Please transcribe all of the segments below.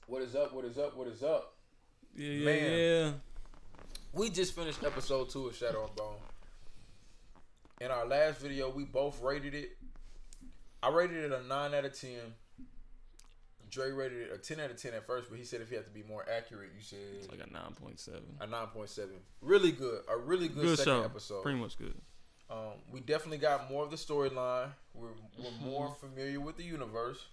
What is up? What is up? What is up? Yeah, Man, yeah. we just finished episode 2 of Shadow and Bone. In our last video, we both rated it. I rated it a 9 out of 10. Dre rated it a 10 out of 10 at first, but he said if he had to be more accurate, you said It's like a 9.7. a 9.7. Really good. A really good second show. episode. Pretty much good. We definitely got more of the storyline. We're more familiar with the universe.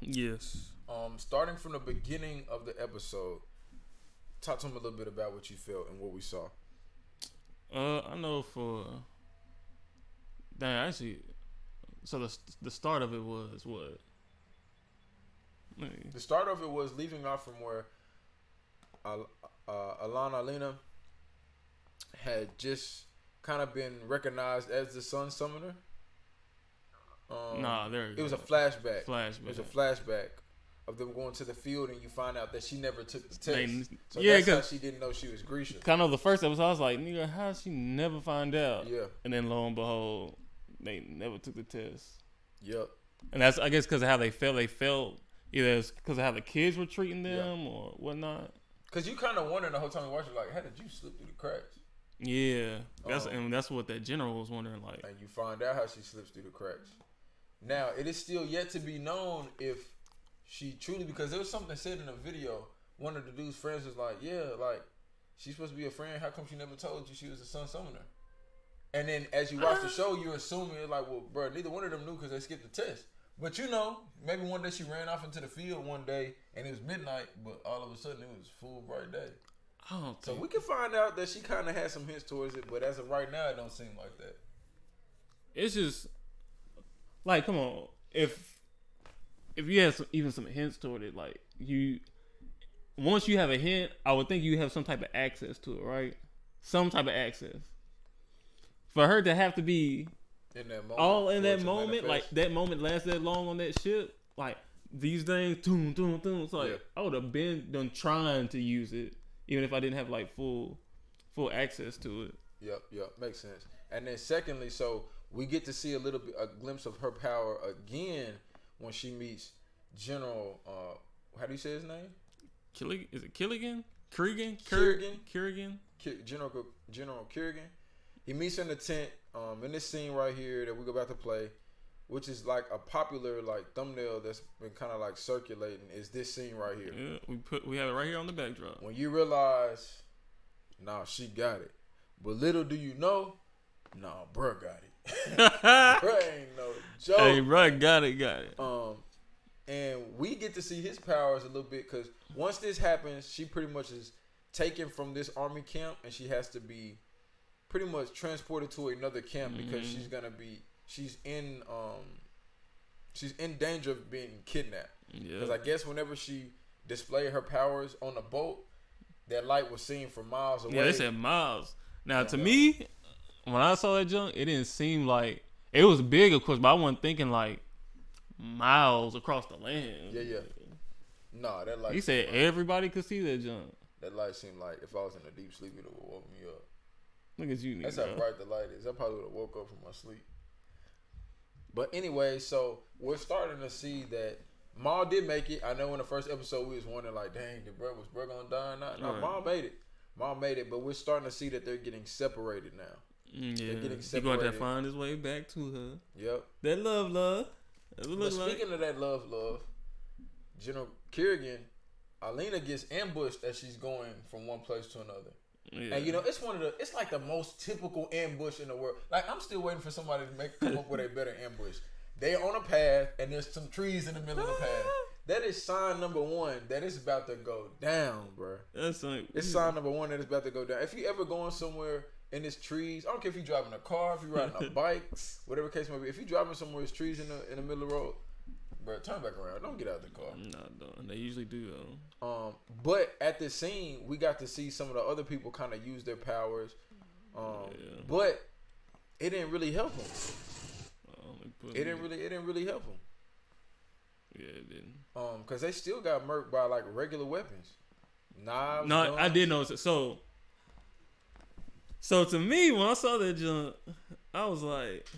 Yes. Starting from the beginning of the episode, talk to him a little bit about what you felt and what we saw. I know for actually, so the start of it was what? The start of it was leaving off from where Alina had just kind of been recognized as the Sun Summoner. It was a flashback. It was a flashback of them going to the field, and you find out that she never took the test. So that's how she didn't know she was Grisha. Kind of the first episode, I was like, nigga, how did she never find out? Yeah. And then lo and behold, they never took the test. Yep. And that's, I guess, because of how they felt. They felt either it's because of how the kids were treating them or whatnot. Because you kind of wondering the whole time you watch it, like, how did you slip through the cracks? Yeah. That's what that general was wondering, like. And you find out how she slips through the cracks. Now, it is still yet to be known if she truly, because there was something said in a video, one of the dude's friends was like, yeah, like, she's supposed to be a friend. How come she never told you she was a Sun Summoner? And then as you watch the show, you're assuming, like, well, bro, neither one of them knew because they skipped the test. But you know, maybe one day she ran off into the field one day and it was midnight, but all of a sudden it was full bright day. So we can find out that she kind of had some hints towards it, but as of right now, it don't seem like that. It's just like, come on, if you have even some hints toward it, like once you have a hint, I would think you have some type of access to it, right? Some type of access. For her to have to be in that moment, all in that moment, like that moment lasts that long on that ship, like these things, doom, doom, doom. It's like I would have been done trying to use it, even if I didn't have like full access to it. Yep, makes sense. And then secondly, so we get to see a glimpse of her power again when she meets General. How do you say his name? Is it Kirigan? Kirigan. General Kirigan. He meets her in the tent. In this scene right here that we're about to play, which is like a popular like thumbnail that's been kind of like circulating, is this scene right here. Yeah, we have it right here on the backdrop. When you realize, nah, she got it. But little do you know, nah, bruh got it. Bruh ain't no joke. Hey, bruh got it. And we get to see his powers a little bit because once this happens, she pretty much is taken from this army camp and she has to be pretty much transported to another camp because she's in danger of being kidnapped. Because I guess whenever she displayed her powers on the boat, that light was seen from miles away. Yeah, they said miles. Now to me, when I saw that junk, it didn't seem like it was big, of course, but I wasn't thinking like miles across the land. Yeah. Nah, that light. He said everybody could see that junk. That light seemed like if I was in a deep sleep, it would have woke me up. Look at you, nigga. That's how bright the light is. I probably would have woke up from my sleep. But anyway, so we're starting to see that Maul did make it. I know in the first episode we was wondering like, dang, was bro gonna die or not? No, right. Maul made it. But we're starting to see that they're getting separated now. Yeah, they're getting separated. He's going to find his way back to her. Yep. That love. But speaking of that love, General Kirigan, Alina gets ambushed as she's going from one place to another. Yeah. And it's like the most typical ambush in the world. Like I'm still waiting for somebody to come up with a better ambush. They're on a path and there's some trees in the middle of the path. That is sign number one that it's about to go down, bro. It's sign number one that it's about to go down. If you ever going somewhere and there's trees, I don't care if you're driving a car, if you're riding a bike, whatever case may be. If you're driving somewhere there's trees in the middle of the road, bro, turn back around. Don't get out of the car. No, they usually do though. But at the scene, we got to see some of the other people kind of use their powers. But it didn't really help them. It didn't really help them. Yeah, it didn't. Because they still got murked by like regular weapons, knives. No, guns. I did notice it. So to me, when I saw that junk, I was like,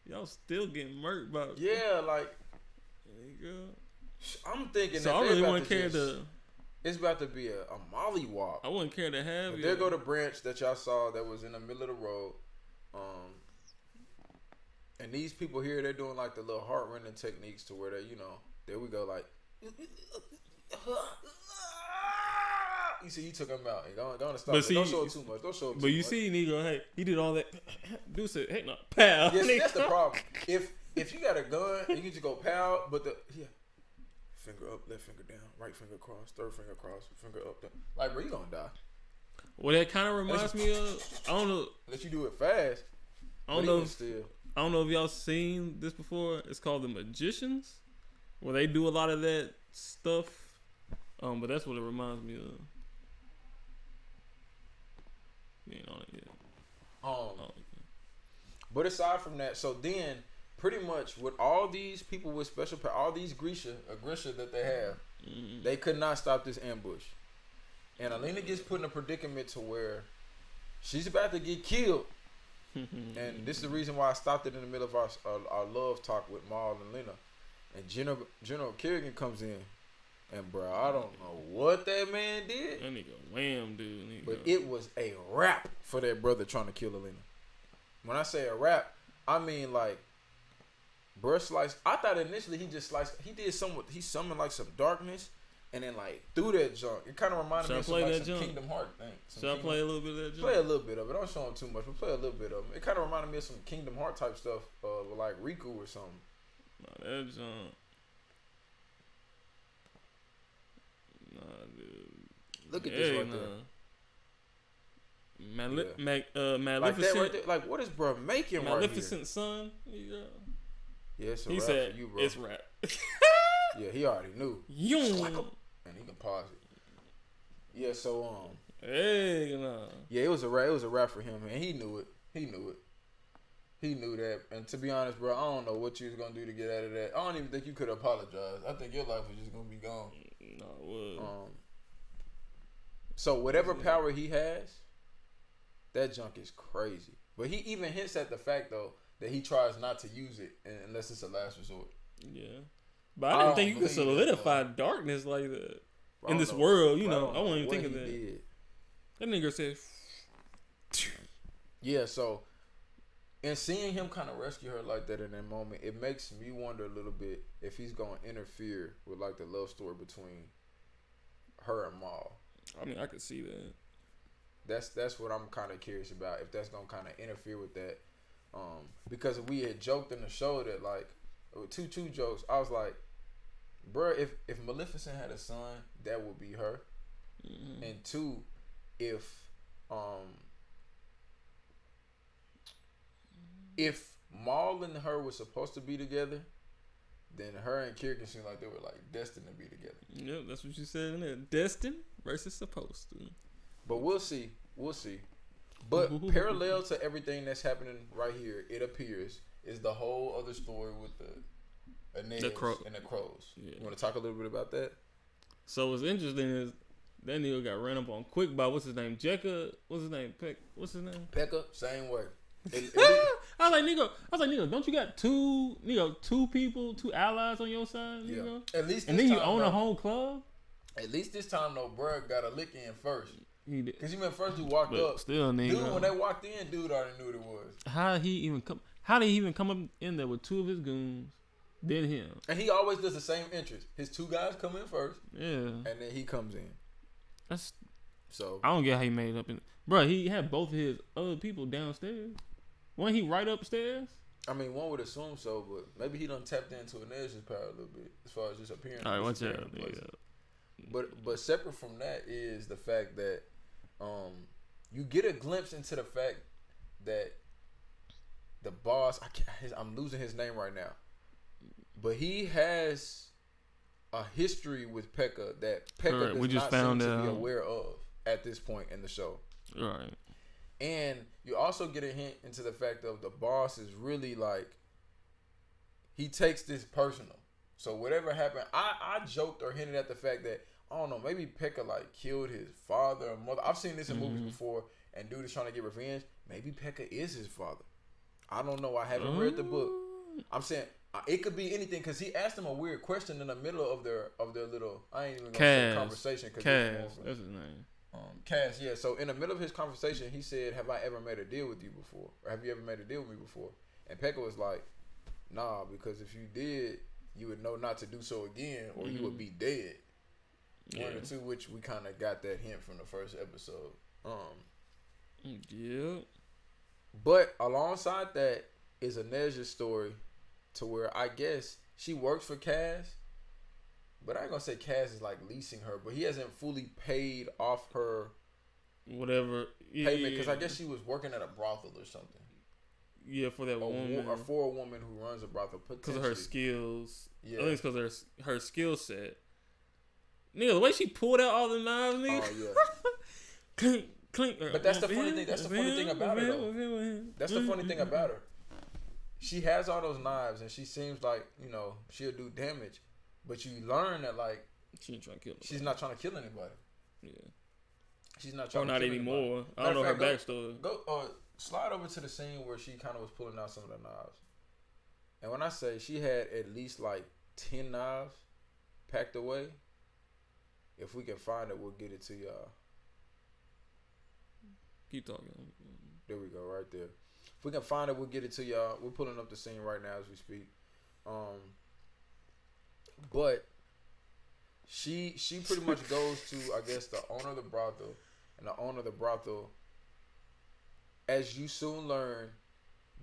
y'all still getting murked by. Yeah, like. There you go. I'm thinking so that I really wouldn't care to. It's about to be a mollywop. I wouldn't care to have you. There go the branch that y'all saw that was in the middle of the road. And these people here, they're doing like the little heart-rending techniques to where they, there we go, like. You see, he took him out. Don't stop. Don't show it too much. Don't show it too much. But you see, Negro, hey, he did all that. Dude said, hey, no, pow. Yes, that's the problem. If you got a gun, you can just go pow, but finger up, left finger down, right finger across, third finger across, finger up, down. Like, bro, you gonna die. Well, that kind of reminds me of, I don't know. Let you do it fast. I don't know if y'all seen this before. It's called The Magicians, where they do a lot of that stuff. But that's what it reminds me of. You ain't on it yet. But aside from that, so then pretty much with all these people with special power, all these Grisha that they have, they could not stop this ambush. And Alina gets put in a predicament to where she's about to get killed. And this is the reason why I stopped it in the middle of our love talk with Maul and Lena. And General Kirigan comes in. And bro, I don't know what that man did. That nigga wham, dude. But it was a wrap for that brother trying to kill Alina. When I say a wrap, I mean like, bro sliced. I thought initially he just sliced. He did somewhat. He summoned like some darkness, and then like threw that junk. It kind of reminded me of some Kingdom Heart thing. Should I play a little bit of that junk? Play a little bit of it. Don't show him too much, but play a little bit of it. It kind of reminded me of some Kingdom Heart type stuff, with like Riku or something. Nah, that junk. Nah, dude. Look at this right there. Maleficent. Like that right there. Like, what is bro making right here? Maleficent son. Yeah, it's a he rap said, for you, bro. It's rap. Yeah, he already knew. And he can pause it. Yeah, so hey, nah. Yeah, it was a rap for him, and he knew it. He knew that. And to be honest, bro, I don't know what you was gonna do to get out of that. I don't even think you could apologize. I think your life was just gonna be gone. No, it was. So whatever power he has, that junk is crazy. But he even hints at the fact though that he tries not to use it unless it's a last resort. Yeah, but I didn't think you could solidify darkness like that in this world. I wouldn't even think of that. Did. That nigga said, "Yeah." So, and seeing him kind of rescue her like that in that moment, it makes me wonder a little bit if he's gonna interfere with like the love story between her and Maul. I mean, I could see that. That's what I'm kind of curious about. If that's gonna kind of interfere with that, because we had joked in the show that like with two jokes. I was like, bro, if Maleficent had a son, that would be her. Mm-hmm. And two, if Maul and her were supposed to be together, then her and Kirigan seemed like they were like destined to be together. Yep, that's what you said in there. Destined versus supposed to. But we'll see. But parallel to everything that's happening right here, it appears, is the whole other story with the Negroes and the Crows. Yeah. You want to talk a little bit about that? So what's interesting is that nigga got ran up on quick by what's his name? Jekka. What's his name? What's his name? Pekka. Same way. I was like, nigga, don't you got two people, two allies on your side, nigga? Yeah. At least, and then you own a whole club. At least this time, though, bro got a lick in first. He did. Cause you remember first you walked up. Still, nigga. Dude, when they walked in, dude already knew what it was. How did he even come up in there with two of his goons? Then him. And he always does the same entrance. His two guys come in first. Yeah. And then he comes in. So I don't get how he made it up in. Bro, he had both of his other people downstairs. Wasn't he right upstairs? I mean, one would assume so, but maybe he done tapped into Inez's power a little bit as far as just appearing. All right, watch out. But separate from that is the fact that you get a glimpse into the fact that the boss, I'm losing his name right now, but he has a history with Pekka that Pekka does not seem to be aware of at this point in the show. Right. And you also get a hint into the fact of the boss is really like, he takes this personal. So whatever happened, I joked or hinted at the fact that, I don't know, maybe Pekka like killed his father or mother. I've seen this in movies before, and dude is trying to get revenge. Maybe Pekka is his father. I don't know. I haven't read the book. I'm saying It could be anything because he asked him a weird question in the middle of their little. I ain't even gonna say conversation. Cass, that's his name. Cass, yeah. So in the middle of his conversation, he said, "Have I ever made a deal with you before? Or have you ever made a deal with me before?" And Pekka was like, "Nah, because if you did, you would know not to do so again, or you would be dead." One or two, which we kind of got that hint from the first episode. Yeah. But alongside that is a Neja story, to where I guess she works for Cass, but I ain't gonna say Cass is like leasing her, but he hasn't fully paid off her whatever payment because I guess she was working at a brothel or something. Yeah, for that woman, or for a woman who runs a brothel, because of her skills. Yeah, I think it's because her skill set. Nigga, the way she pulled out all the knives, nigga. Oh yeah. Clink, clink. But that's the funny thing. That's the funny thing about her, though. That's the funny thing about her. She has all those knives, and she seems like, you know, she'll do damage, but you learn that like she ain't trying to kill nobody. She's not trying to kill anybody. Yeah. She's not trying. Or not anymore. Anybody. I don't know her backstory. Go slide over to the scene where she kind of was pulling out some of the knives, and when I say she had at least like 10 knives packed away. If we can find it, we'll get it to y'all. Keep talking. There we go, right there. If we can find it, we'll get it to y'all. We're pulling up the scene right now as we speak. But she pretty much goes to, I guess, the owner of the brothel, and the owner of the brothel, as you soon learn,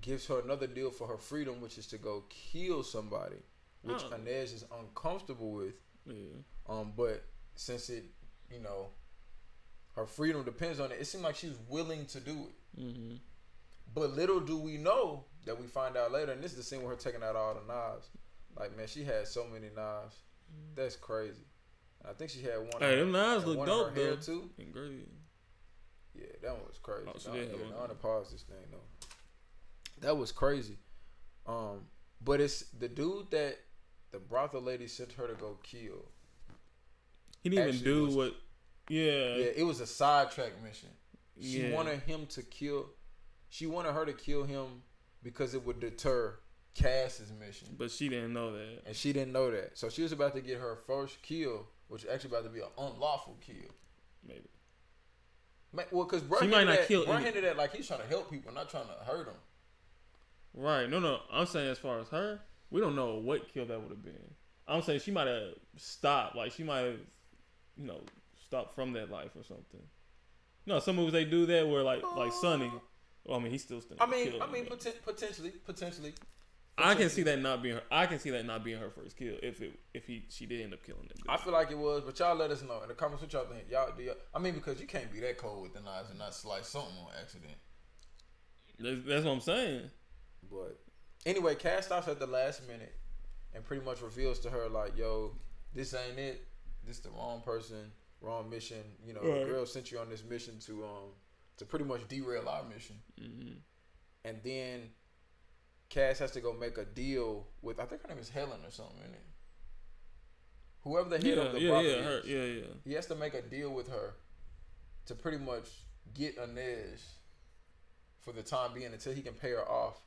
gives her another deal for her freedom, which is to go kill somebody, which Inej is uncomfortable with. Yeah. But since it, you know, her freedom depends on it, it seemed like she was willing to do it. Mm-hmm. But little do we know that we find out later, and this is the scene where her taking out all the knives. Like, man, she had so many knives. That's crazy. And I think she had one. Hey, them knives look dope, though. Too. Great. Yeah, that one was crazy. Oh, I want to pause this thing though. That was crazy. But it's the dude that the brothel lady sent her to go kill. He didn't even do what. Yeah. Yeah, it was a sidetrack mission. She wanted him to kill. She wanted her to kill him because it would deter Cass's mission. But she didn't know that. And she didn't know that. So she was about to get her first kill, which is actually about to be an unlawful kill. Maybe. Well, because she might not kill. Bro hinted at like he's trying to help people, not trying to hurt them. Right. No. I'm saying as far as her, we don't know what kill that would have been. I'm saying she might have stopped. Like she might have, you know, stopped from that life or something. No, some movies they do that where like Sonny. Well, I mean, he's still. Potentially. I can see that not being her. I can see that not being her first kill if she did end up killing him. I feel like it was, but y'all let us know in the comments what y'all think. Y'all. I mean, because you can't be that cold with the knives and not slice something on accident. That's what I'm saying. But anyway, Cass stops at the last minute and pretty much reveals to her like, "Yo, this ain't it. This the wrong person, wrong mission. You know, the girl sent you on this mission to pretty much derail our mission." Mm-hmm. And then Cass has to go make a deal with, I think her name is Helen or something, isn't it? Whoever the head of the brothel is. He has to make a deal with her to pretty much get Inej for the time being until he can pay her off.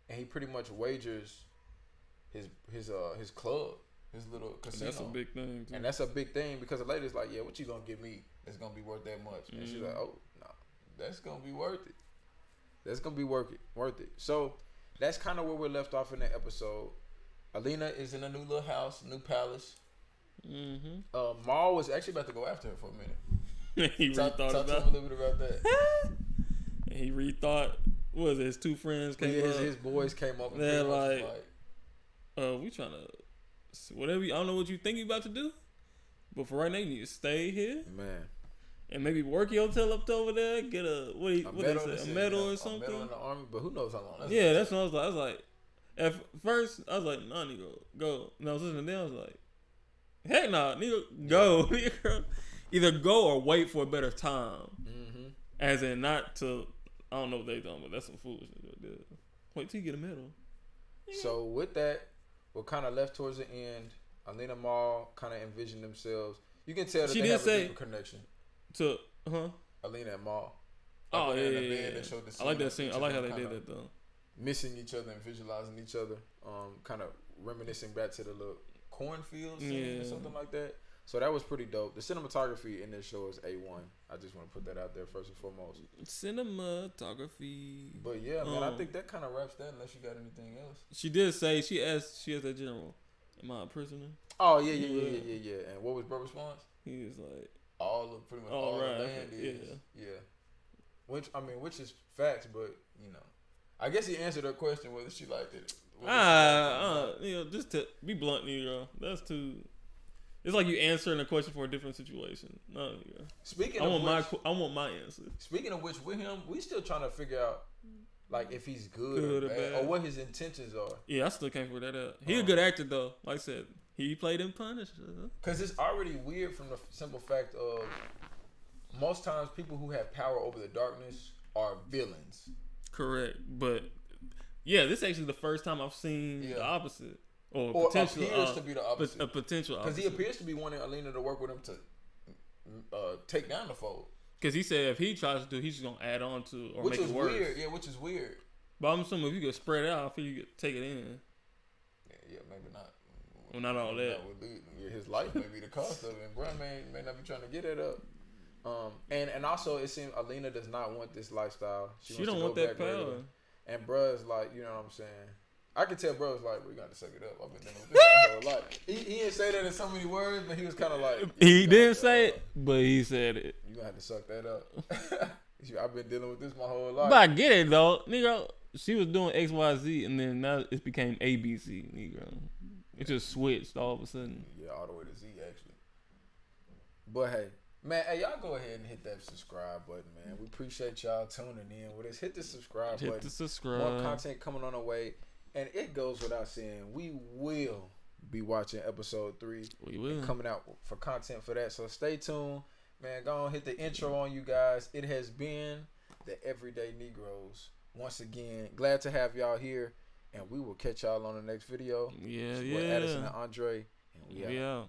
And he pretty much wagers his club, his little casino. That's a big thing. And that's a big thing because the lady's like, "Yeah, what you gonna give me that's gonna be worth that much?" And she's like, "Oh, no, that's gonna be worth it. That's gonna be worth it." So that's kind of where we're left off in that episode. Alina is in a new little house, new palace. Mm-hmm. Maul was actually about to go after her for a minute. He rethought about a little bit about that. And he rethought. What was it? His two friends came up. His boys came up. And they're like, we trying to whatever. I don't know what you think you about to do, but for right now, you need to stay here, man, and maybe work your tail up to over there. Get a medal or something. A medal in the army, but who knows how long? That's what I was like. I was like, at first, I was like, "Nah, nigga, go." And I was listening to them. I was like, "Heck nah, nigga, go." Either go or wait for a better time. Mm-hmm. As in, not to. I don't know what they done, but that's some foolishness. Wait till you get a medal. So with that, we're kind of left towards the end. Alina Maul kind of envisioned themselves. You can tell that they have a deeper connection. To Alina and Maul. Like I like that scene. I like how they did that though. Missing each other and visualizing each other. Kind of reminiscing back to the little cornfield scene or something like that. So that was pretty dope. The cinematography in this show is A1. I just want to put that out there first and foremost. Cinematography. But yeah, man, I think that kind of wraps that. Unless you got anything else. She did say she asked that general, "Am I a prisoner?" Oh yeah. And what was Bro's response? He was like, pretty much all right, the land is. Yeah. Which is facts, but I guess he answered her question whether she liked it. Just to be blunt, Negro, that's too. It's like you answering a question for a different situation. No, Negro. I want my answer. Speaking of which, with him, we still trying to figure out like if he's good or bad, or what his intentions are. Yeah, I still can't figure that out. He's a good actor though. Like I said, he played in Punisher. Because it's already weird from the simple fact of most times people who have power over the darkness are villains. Correct, but yeah, this is actually the first time I've seen the opposite, or potential, appears to be the opposite. A potential opposite. Because he appears to be wanting Alina to work with him to take down the fold. Because he said if he tries to do, he's just gonna add on to or make it worse. Weird. Yeah, which is weird. But I'm assuming if you could spread it out, I feel you could take it in. Yeah, maybe not. Well, not all that. His life may be the cost of it, and Brian may not be trying to get it up. And also it seems Alina does not want this lifestyle. She don't want that power. Regular. And bruh's like, you know what I'm saying? I can tell bruh's like, we got to suck it up. I've been dealing with this my whole life. He didn't say that in so many words, but he was kind of like. He didn't say it, but he said it. You gonna have to suck that up. I've been dealing with this my whole life. But I get it though, Negro. She was doing XYZ, and then now it became ABC, Negro. It just switched all of a sudden. Yeah, all the way to Z actually. But hey. Man, hey, y'all go ahead and hit that subscribe button, man. We appreciate y'all tuning in with us. Hit the subscribe button. Hit the subscribe. More content coming on the way. And it goes without saying, we will be watching episode 3. We will. Coming out for content for that. So stay tuned. Man, go on, hit the intro on you guys. It has been the Everyday Negroes. Once again, glad to have y'all here. And we will catch y'all on the next video. Yeah, With Addison and Andre. And we out.